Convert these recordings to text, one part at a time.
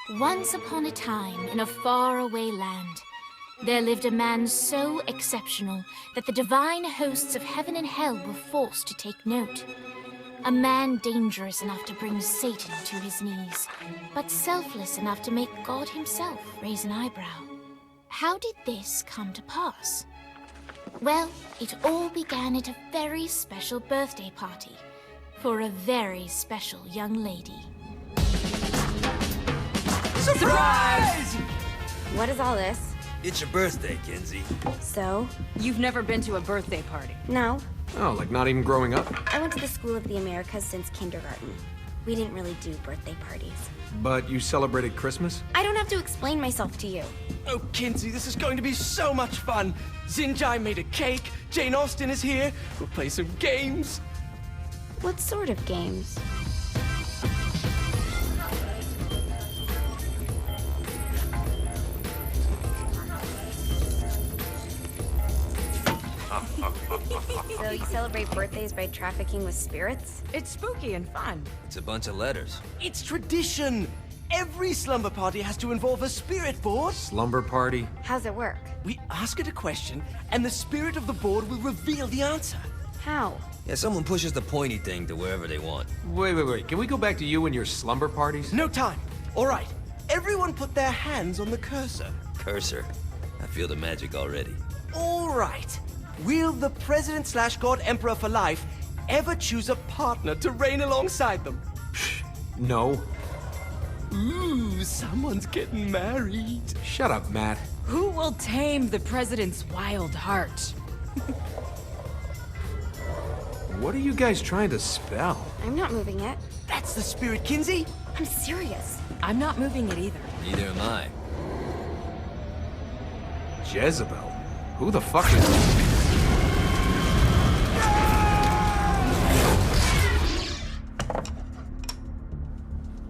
Once upon a time, in a faraway land, there lived a man so exceptional that the divine hosts of heaven and hell were forced to take note. A man dangerous enough to bring Satan to his knees, but selfless enough to make God himself raise an eyebrow. How did this come to pass? Well, it all began at a very special birthday party for a very special young lady. Surprise! What is all this? It's your birthday, Kinsey. So? You've never been to a birthday party? No. Oh, like not even growing up? I went to the School of the Americas since kindergarten. We didn't really do birthday parties. But you celebrated Christmas? I don't have to explain myself to you. Oh, Kinsey, this is going to be so much fun. Zinjai made a cake, Jane Austen is here, we'll play some games. What sort of games? So you celebrate birthdays by trafficking with spirits? It's spooky and fun. It's a bunch of letters. It's tradition. Every slumber party has to involve a spirit board. Slumber party? How's it work? We ask it a question, and the spirit of the board will reveal the answer. How? Yeah, someone pushes the pointy thing to wherever they want. Wait. Can we go back to you and your slumber parties? No time. All right. Everyone put their hands on the cursor. Cursor. I feel the magic already. All right. Will the President/God Emperor for life ever choose a partner to reign alongside them? No. Ooh, someone's getting married. Shut up, Matt. Who will tame the president's wild heart? What are you guys trying to spell? I'm not moving it. That's the spirit, Kinsey. I'm serious. I'm not moving it either. Neither am I. Jezebel? Who the fuck is...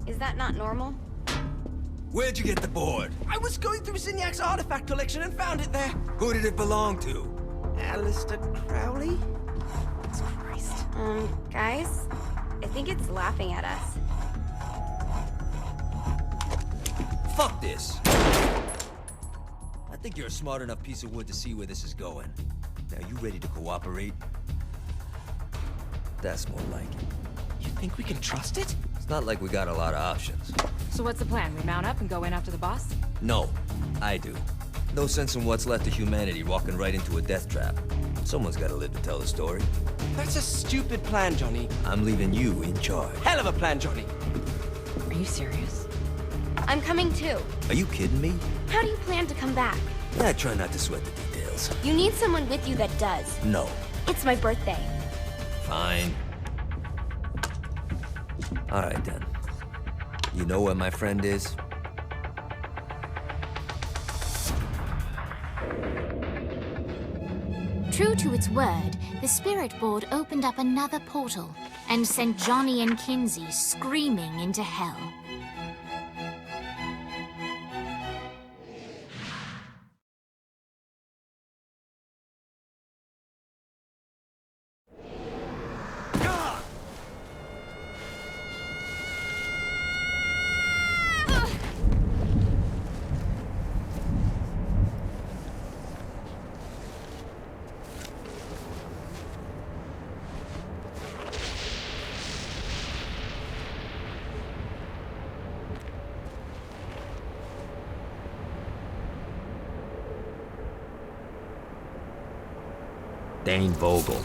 Is that not normal? Where'd you get the board? I was going through Signac's artifact collection and found it there. Who did it belong to? Alistair Crowley? Christ. Guys? I think it's laughing at us. Fuck this. I think you're a smart enough piece of wood to see where this is going. Now, you ready to cooperate? That's more like it. You think we can trust it? It's not like we got a lot of options. So what's the plan? We mount up and go in after the boss? No, I do. No sense in what's left of humanity walking right into a death trap. Someone's gotta live to tell the story. That's a stupid plan, Johnny. I'm leaving you in charge. Hell of a plan, Johnny. Are you serious? I'm coming too. Are you kidding me? How do you plan to come back? I try not to sweat the details. You need someone with you that does. No. It's my birthday. Fine. All right, then. You know where my friend is? True to its word, the spirit board opened up another portal and sent Johnny and Kinsey screaming into hell. Dane Vogel.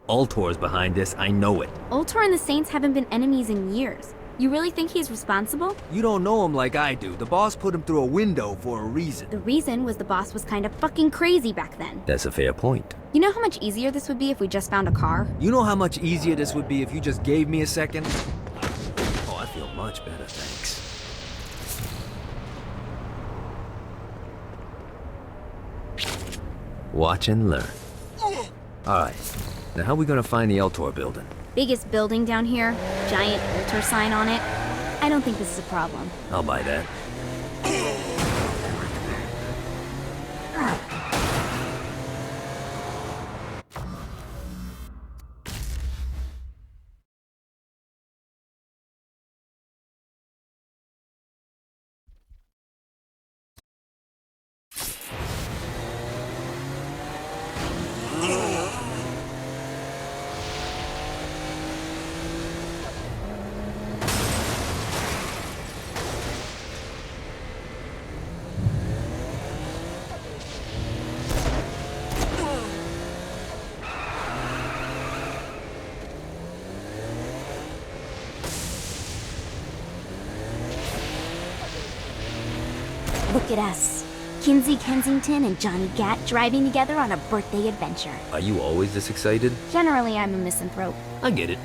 Ultor's behind this, I know it. Ultor and the Saints haven't been enemies in years. You really think he's responsible? You don't know him like I do. The boss put him through a window for a reason. The reason was the boss was kind of fucking crazy back then. That's a fair point. You know how much easier this would be if we just found a car? You know how much easier this would be if you just gave me a second? Oh, I feel much better, thanks. Watch and learn. Alright, now how are we gonna find the Eltor building? Biggest building down here, giant altar sign on it. I don't think this is a problem. I'll buy that. Look at us. Kinsey Kensington and Johnny Gat driving together on a birthday adventure. Are you always this excited? Generally, I'm a misanthrope. I get it.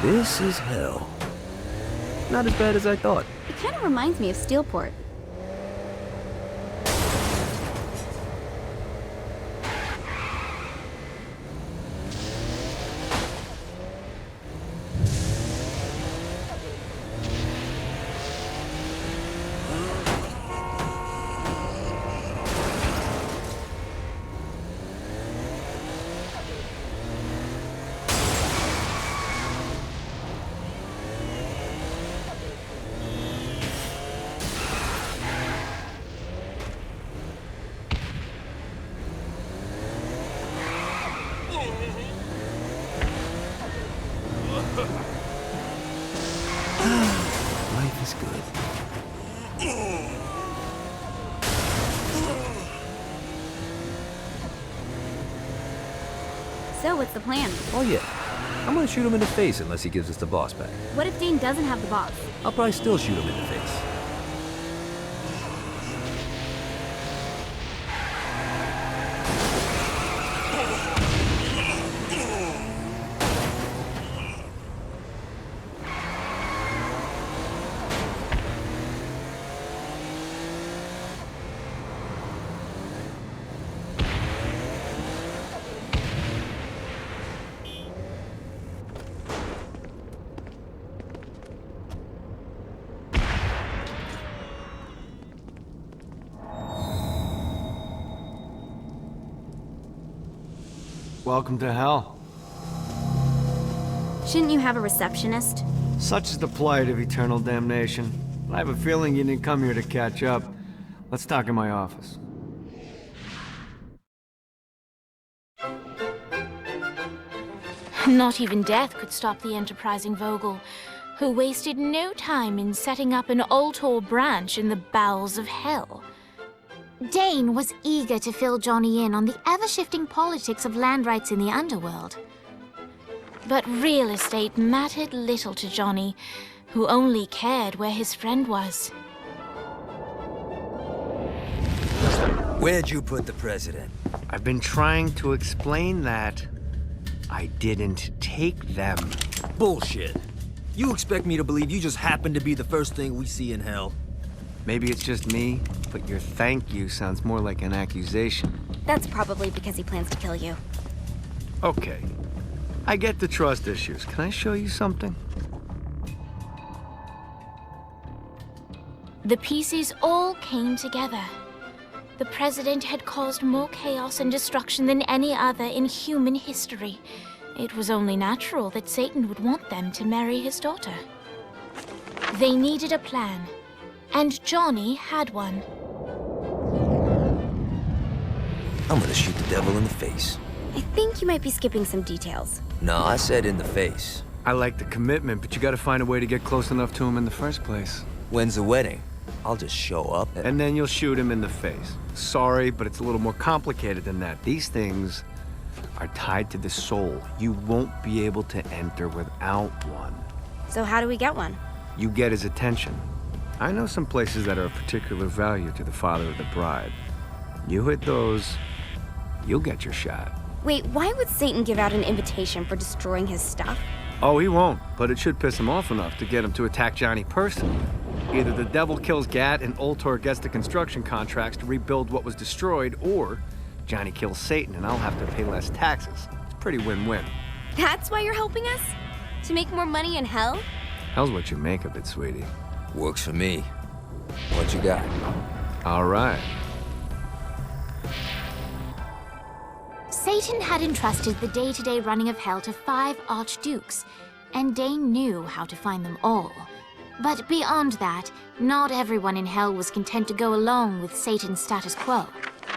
This is hell. Not as bad as I thought. It kind of reminds me of Steelport. Life is good. So, what's the plan? Oh yeah. I'm gonna shoot him in the face unless he gives us the boss back. What if Dane doesn't have the boss? I'll probably still shoot him in the face. Welcome to hell. Shouldn't you have a receptionist? Such is the plight of eternal damnation. I have a feeling you didn't come here to catch up. Let's talk in my office. Not even death could stop the enterprising Vogel, who wasted no time in setting up an Altor branch in the bowels of hell. Dane was eager to fill Johnny in on the ever-shifting politics of land rights in the underworld. But real estate mattered little to Johnny, who only cared where his friend was. Where'd you put the president? I've been trying to explain that. I didn't take them. Bullshit. You expect me to believe you just happened to be the first thing we see in hell? Maybe it's just me, but your thank you sounds more like an accusation. That's probably because he plans to kill you. Okay. I get the trust issues. Can I show you something? The pieces all came together. The president had caused more chaos and destruction than any other in human history. It was only natural that Satan would want them to marry his daughter. They needed a plan, and Johnny had one. I'm gonna shoot the devil in the face. I think you might be skipping some details. No, I said in the face. I like the commitment, but you gotta find a way to get close enough to him in the first place. When's the wedding? I'll just show up And then you'll shoot him in the face. Sorry, but it's a little more complicated than that. These things are tied to the soul. You won't be able to enter without one. So how do we get one? You get his attention. I know some places that are of particular value to the father of the bride. You hit those, you'll get your shot. Wait, why would Satan give out an invitation for destroying his stuff? Oh, he won't, but it should piss him off enough to get him to attack Johnny personally. Either the devil kills Gat and Ultor gets the construction contracts to rebuild what was destroyed, or Johnny kills Satan and I'll have to pay less taxes. It's pretty win-win. That's why you're helping us? To make more money in hell? Hell's what you make of it, sweetie. Works for me. What you got? All right. Satan had entrusted the day-to-day running of hell to 5 archdukes, and Dane knew how to find them all. But beyond that, not everyone in hell was content to go along with Satan's status quo.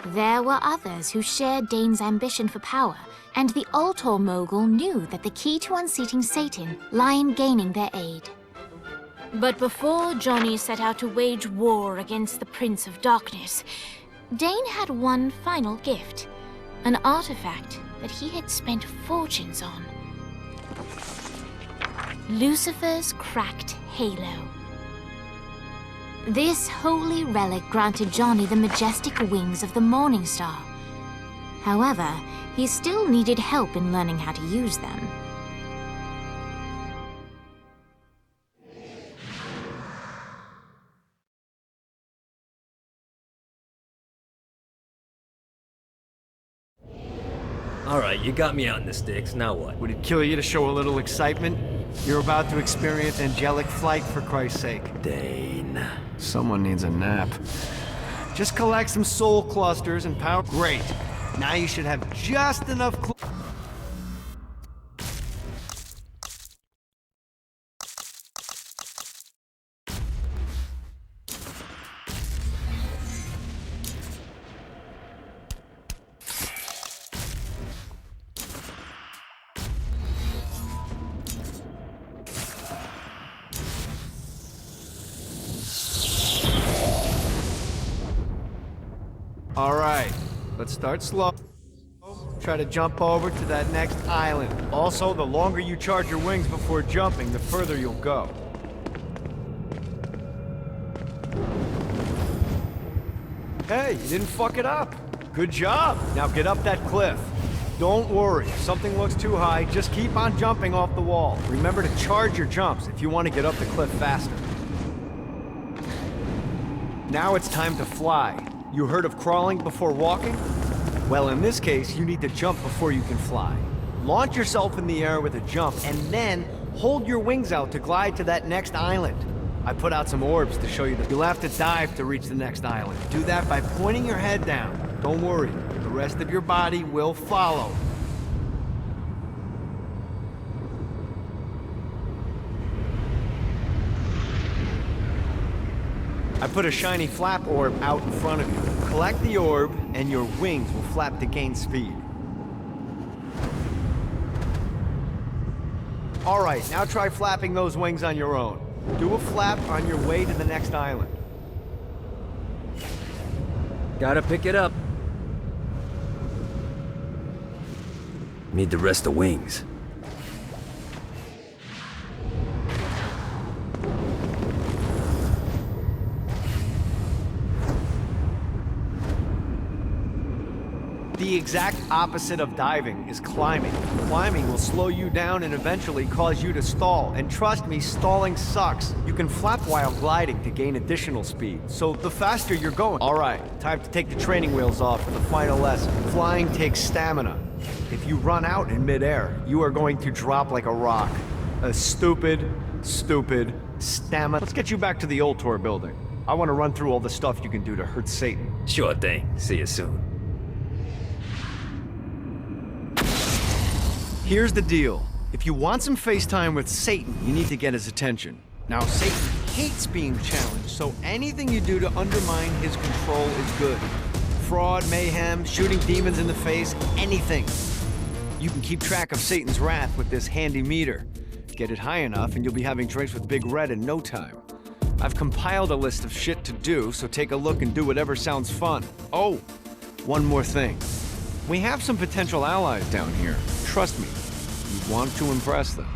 There were others who shared Dane's ambition for power, and the Ultor mogul knew that the key to unseating Satan lay in gaining their aid. But before Johnny set out to wage war against the Prince of Darkness, Dane had one final gift, an artifact that he had spent fortunes on. Lucifer's cracked halo. This holy relic granted Johnny the majestic wings of the Morning Star. However, he still needed help in learning how to use them. Alright, you got me out in the sticks, now what? Would it kill you to show a little excitement? You're about to experience angelic flight, for Christ's sake. Dane. Someone needs a nap. Just collect some soul clusters and power. Great. Now you should have just enough. All right, let's start slow. Try to jump over to that next island. Also, the longer you charge your wings before jumping, the further you'll go. Hey, you didn't fuck it up. Good job. Now get up that cliff. Don't worry, if something looks too high, just keep on jumping off the wall. Remember to charge your jumps if you want to get up the cliff faster. Now it's time to fly. You heard of crawling before walking? Well, in this case, you need to jump before you can fly. Launch yourself in the air with a jump, and then hold your wings out to glide to that next island. I put out some orbs to show you that you'll have to dive to reach the next island. Do that by pointing your head down. Don't worry, the rest of your body will follow. I put a shiny flap orb out in front of you. Collect the orb, and your wings will flap to gain speed. All right, now try flapping those wings on your own. Do a flap on your way to the next island. Gotta pick it up. Need the rest of wings. The exact opposite of diving is climbing. Climbing will slow you down and eventually cause you to stall. And trust me, stalling sucks. You can flap while gliding to gain additional speed, so the faster you're going. All right, time to take the training wheels off for the final lesson. Flying takes stamina. If you run out in midair, you are going to drop like a rock. A stupid stamina. Let's get you back to the Ultor building. I want to run through all the stuff you can do to hurt Satan. Sure thing. See you soon. Here's the deal. If you want some FaceTime with Satan, you need to get his attention. Now, Satan hates being challenged, so anything you do to undermine his control is good. Fraud, mayhem, shooting demons in the face, anything. You can keep track of Satan's wrath with this handy meter. Get it high enough and you'll be having drinks with Big Red in no time. I've compiled a list of shit to do, so take a look and do whatever sounds fun. Oh, one more thing. We have some potential allies down here. Trust me, you want to impress them.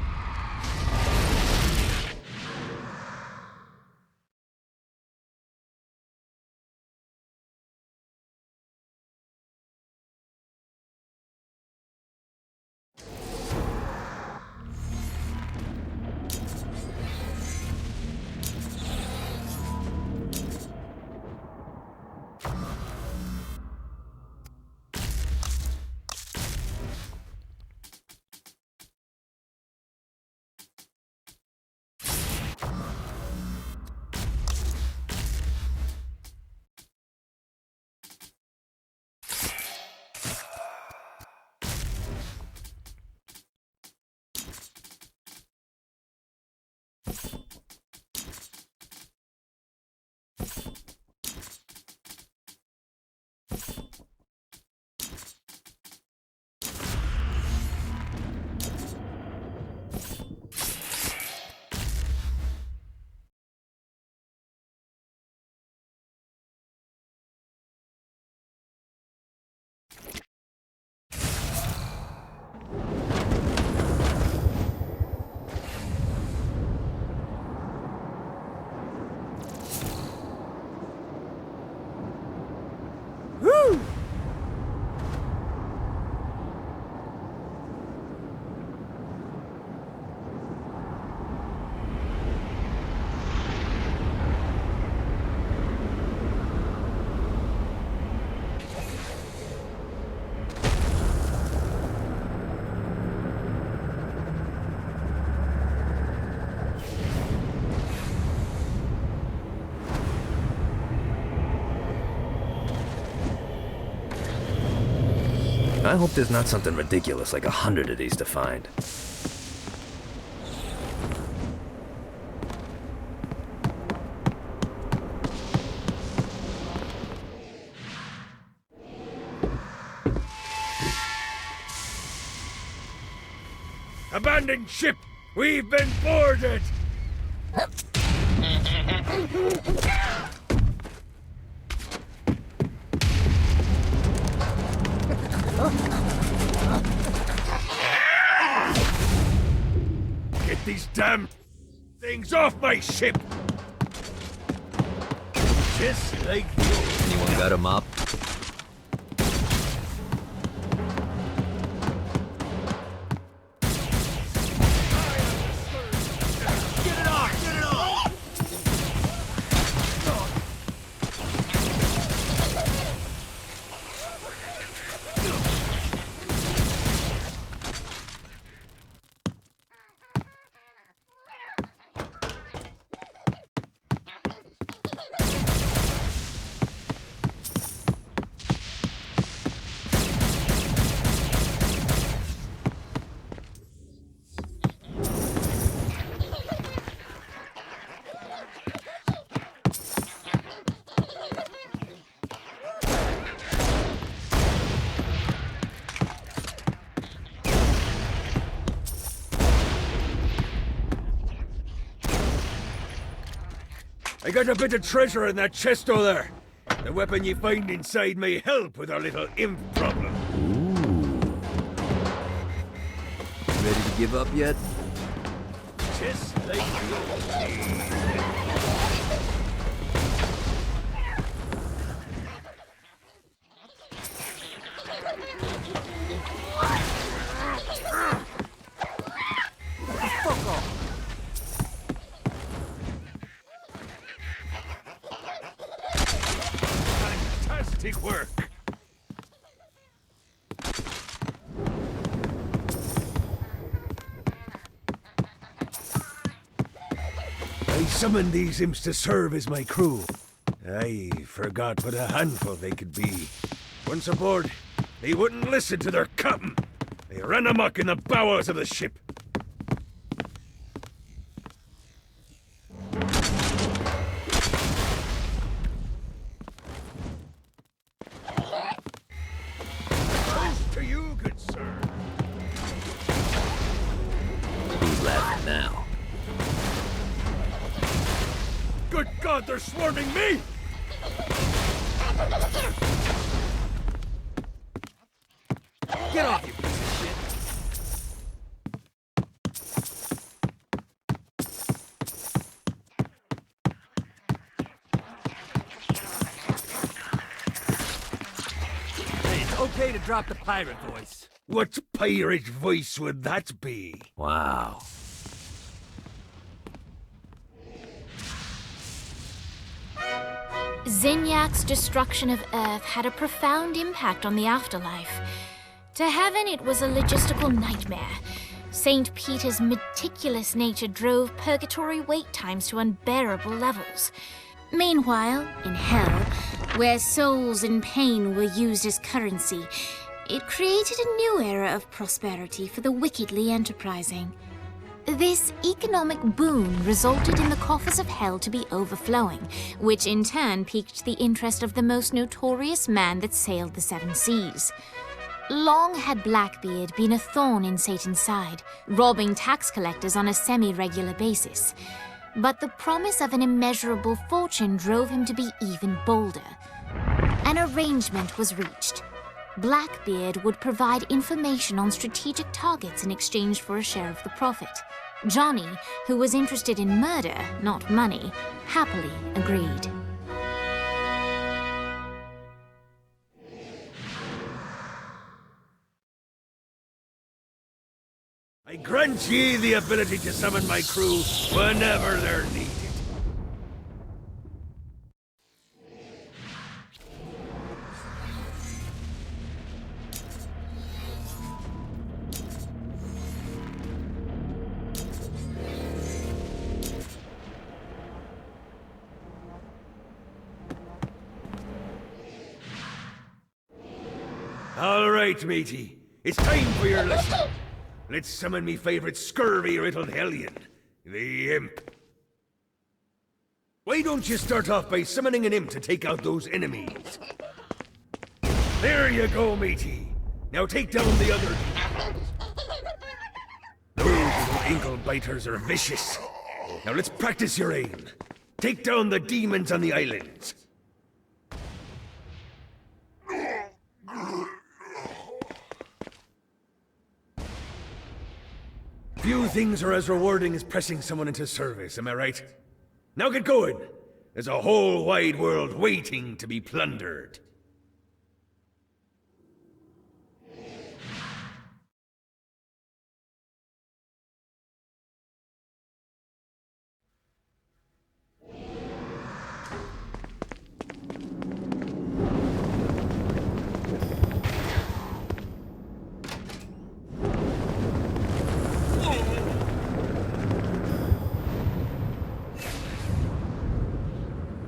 I hope there's not something ridiculous like 100 of these to find. Abandoned ship! We've been boarded! Get these damn things off my ship! Just like Anyone got a mop? I got a bit of treasure in that chest over there. The weapon you find inside may help with our little imp problem. Ready to give up yet? Just like the old days. Fantastic work! I summoned these imps to serve as my crew. I forgot what a handful they could be. Once aboard, they wouldn't listen to their captain. They ran amok in the bowels of the ship. Toast to you, good sir. Who's laughing now? Good God, they're swarming me! Get off, you piece of shit! Hey, it's okay to drop the pirate voice. What pirate voice would that be? Wow. Zinyak's destruction of Earth had a profound impact on the afterlife. To heaven, it was a logistical nightmare. St. Peter's meticulous nature drove purgatory wait times to unbearable levels. Meanwhile, in hell, where souls in pain were used as currency, it created a new era of prosperity for the wickedly enterprising. This economic boon resulted in the coffers of hell to be overflowing, which in turn piqued the interest of the most notorious man that sailed the seven seas. Long had Blackbeard been a thorn in Satan's side, robbing tax collectors on a semi-regular basis. But the promise of an immeasurable fortune drove him to be even bolder. An arrangement was reached. Blackbeard would provide information on strategic targets in exchange for a share of the profit. Johnny, who was interested in murder, not money, happily agreed. I grant ye the ability to summon my crew whenever they're needed. All right. right, matey. It's time for your lesson. Let's summon me favorite scurvy-riddled hellion, the imp. Why don't you start off by summoning an imp to take out those enemies? There you go, matey. Now take down the other. Those little ankle biters are vicious. Now let's practice your aim. Take down the demons on the islands. Few things are as rewarding as pressing someone into service, am I right? Now get going! There's a whole wide world waiting to be plundered.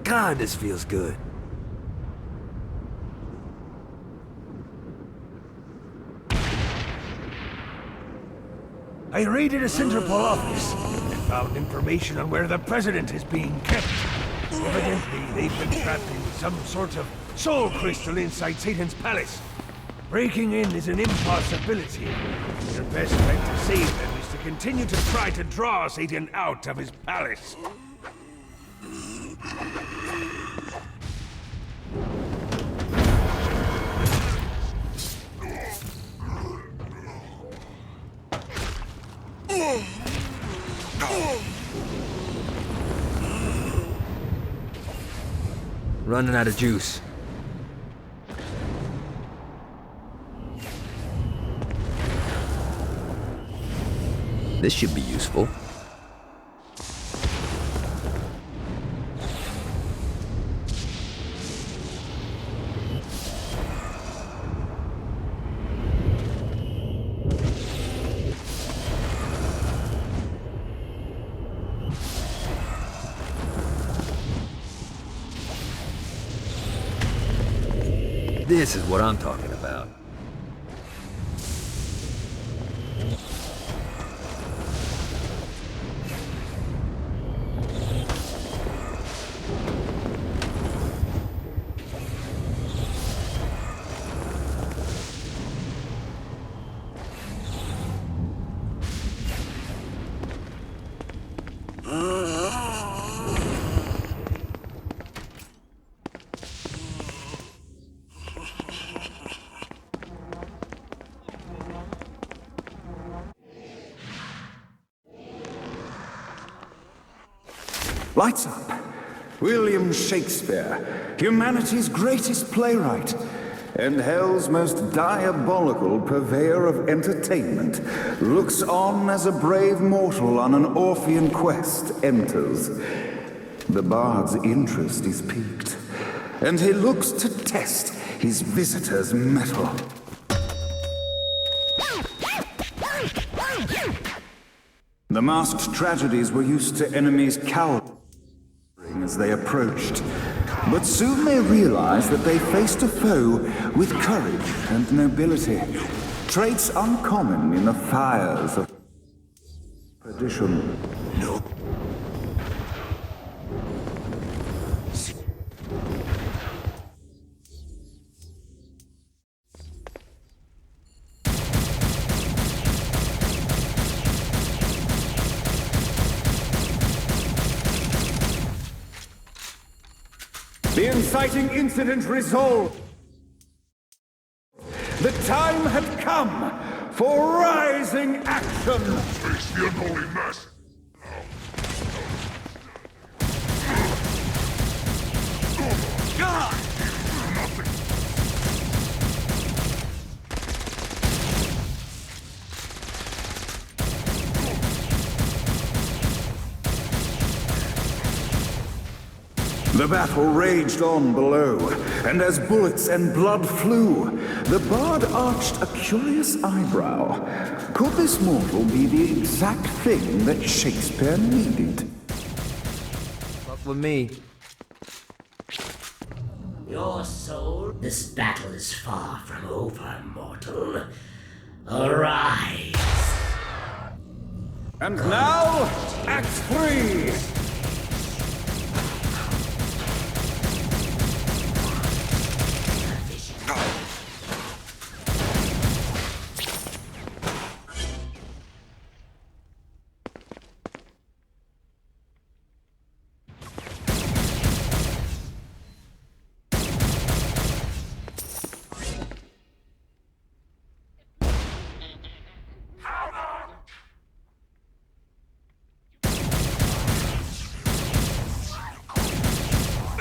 God, this feels good. I raided a Centerpol office and found information on where the president is being kept. Evidently, they've been trapped in some sort of soul crystal inside Satan's palace. Breaking in is an impossibility. Your best bet to save them is to continue to try to draw Satan out of his palace. Running out of juice. This should be useful. This is what I'm talking about. Lights up. William Shakespeare, humanity's greatest playwright, and hell's most diabolical purveyor of entertainment, looks on as a brave mortal on an Orphean quest enters. The bard's interest is piqued, and he looks to test his visitor's mettle. The masked tragedies were used to enemies cowering as they approached, but soon they realized that they faced a foe with courage and nobility, traits uncommon in the fires of perdition. No. The inciting incident resolved. The time had come for rising action. Face the unholy mess. God! Nothing. The battle raged on below, and as bullets and blood flew, the bard arched a curious eyebrow. Could this mortal be the exact thing that Shakespeare needed? Fuck with me. your soul? This battle is far from over, mortal. Arise! And now, Act 3!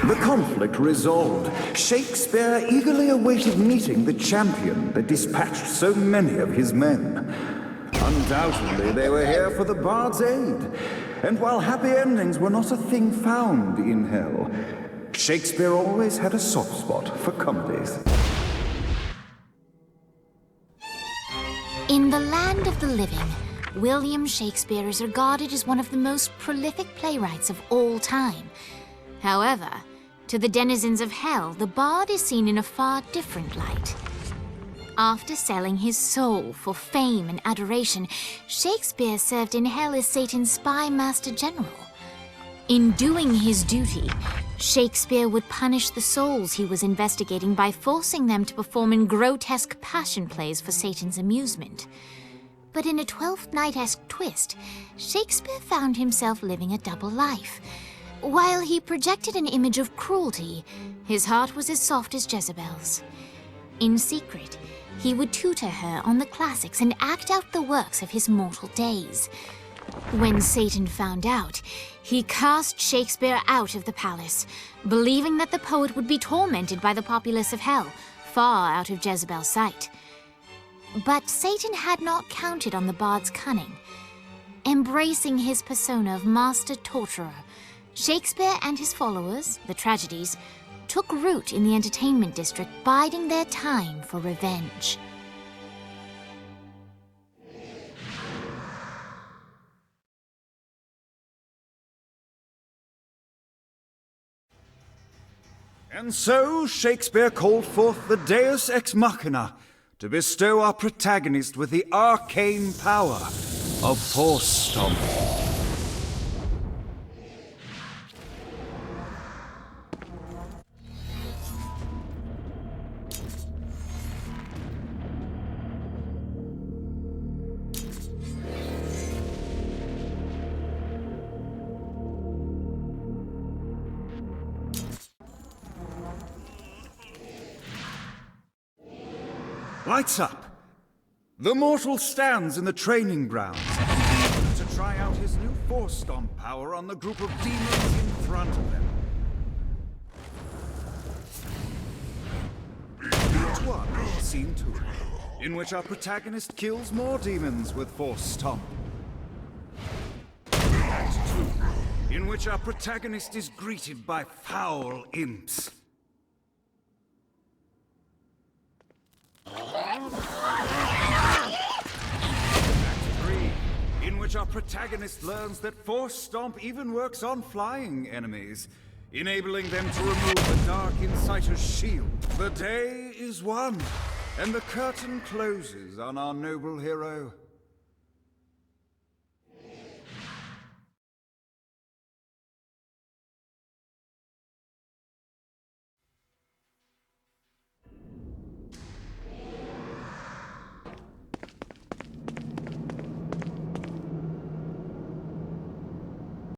The conflict resolved, Shakespeare eagerly awaited meeting the champion that dispatched so many of his men. Undoubtedly, they were here for the bard's aid. And while happy endings were not a thing found in hell, Shakespeare always had a soft spot for comedies. In the land of the living, William Shakespeare is regarded as one of the most prolific playwrights of all time. However, to the denizens of hell, the bard is seen in a far different light. After selling his soul for fame and adoration, Shakespeare served in hell as Satan's spy master general. In doing his duty, Shakespeare would punish the souls he was investigating by forcing them to perform in grotesque passion plays for Satan's amusement. But in a Twelfth Night-esque twist, Shakespeare found himself living a double life. While he projected an image of cruelty, his heart was as soft as Jezebel's. In secret, he would tutor her on the classics and act out the works of his mortal days. When Satan found out, he cast Shakespeare out of the palace, believing that the poet would be tormented by the populace of hell, far out of Jezebel's sight. But Satan had not counted on the bard's cunning. Embracing his persona of master torturer, Shakespeare and his followers, the tragedies, took root in the entertainment district, biding their time for revenge. And so Shakespeare called forth the Deus Ex Machina to bestow our protagonist with the arcane power of Force Stomp. Lights up! The mortal stands in the training grounds to try out his new Force Stomp power on the group of demons in front of them. Act 1, Scene 2, in which our protagonist kills more demons with Force Stomp. Act 2, in which our protagonist is greeted by foul imps. In which our protagonist learns that Force Stomp even works on flying enemies, enabling them to remove the Dark Inciter's shield. The day is won, and the curtain closes on our noble hero.